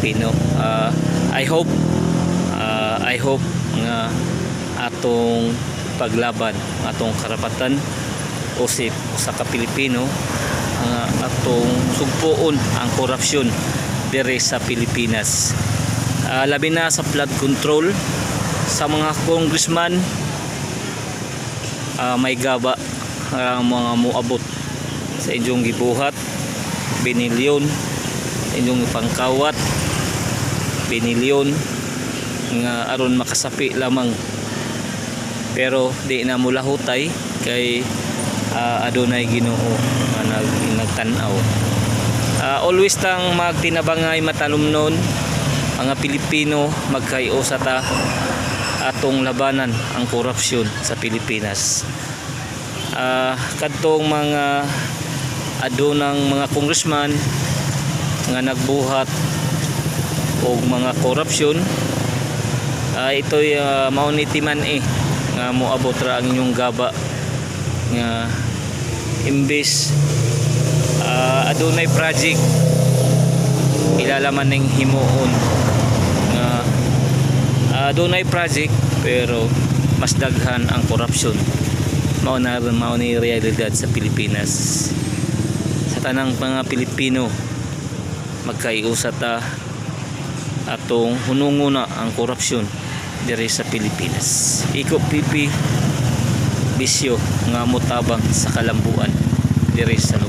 Pilipino. I hope nga atong paglaban, atong karapatan usip sa Pilipino, nga atong sugpuon ang korupsyon diri sa Pilipinas. Labi na sa flood control sa mga congressman, may gaba mga muabot sa inyong gibuhat binilyon, inyong pangkawat binilyon nga aron makasapi lamang, pero di na mula hutay kay adunay Ginoo nga nagtan-aw. Always tang magtinabangay matalumnon mga Pilipino, magkaiusa ta atong labanan ang korupsyon sa Pilipinas. Kadtong mga adunang mga congressman nga nagbuhat og mga korupsyon, ito'y maunitiman nga moabot ra ang inyong gaba nga imbes adunay project ilalaman ning himuon nga adunay project pero mas daghan ang korupsyon. Mao ni realidad sa Pilipinas. Sa tanang mga Pilipino, magkaiusa ta atong hununguna ang korupsyon diri sa Pilipinas. Iko pipi bisyo nga motabang sa kalambuan diri sa